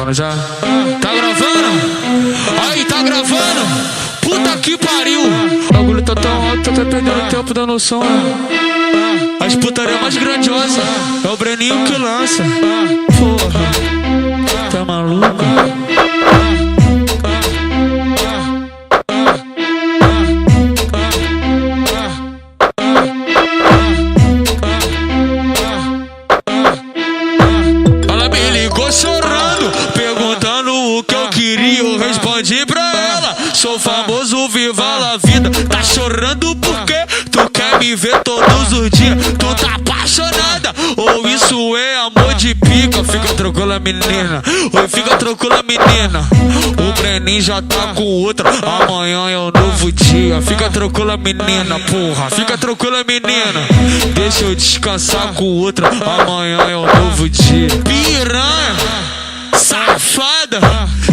gravando já? Tá gravando? Aí, tá gravando? Puta que pariu! O bagulho tá tão alto, tá perdendo tempo da noção, né? As putaria mais grandiosas é o Breninho que lança. Porra, tá maluco? Ela me ligou chorando, perguntando o que eu queria. Eu respondi pra ela: sou famoso, viva a vida. Tá chorando porque tu quer me ver todos os dias. Tu tá apaixonada, ou isso é amor de pica? Fica tranquila, menina. Oi, fica tranquila, menina. O Breninho já tá com outra, amanhã é um novo dia. Fica tranquila, menina, porra. Fica tranquila, menina. Deixa eu descansar com outra, amanhã é um novo dia. Piranha, safada,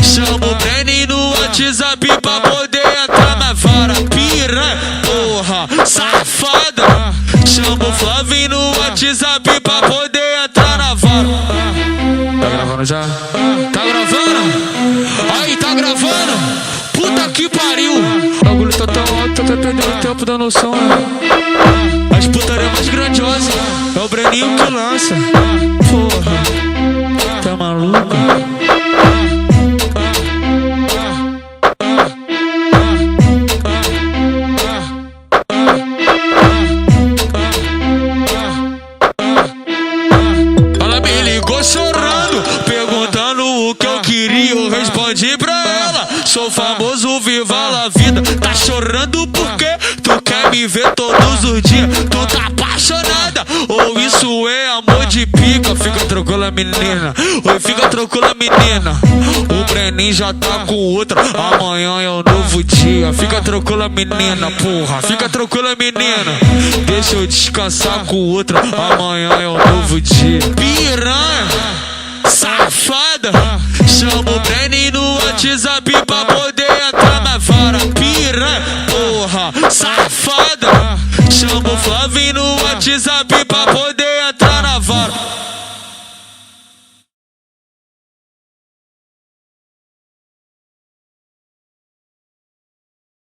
chama o Breninho no WhatsApp pra poder entrar na vara. Piranha, porra, safada, chama o Flavinho no WhatsApp pra poder entrar na vara. Tá gravando já? Tá gravando? Aí, tá gravando? Puta que pariu! O bagulho tá tão alto, tá perdendo tempo da noção, né? As putaria mais grandiosas é o Breninho que lança. Porra, tá maluco? Ela me ligou chorando, perguntando o que eu queria. Eu respondi pra ela: sou famoso, viva a vida. Tá chorando porque tu quer me ver todos os dias. Tu tá apaixonada, ou isso é amor de pica? Fica tranquila, menina. Oi, fica tranquila, menina. O Breninho já tá com outra, amanhã é um novo dia. Fica tranquila, menina, porra. Fica tranquila, menina. Deixa eu descansar com outra, amanhã é um novo dia. Piranha, safada, chama o Breninho no WhatsApp pra poder entrar na vara. Piranha, porra, safada, chama o Flavinho no WhatsApp pra poder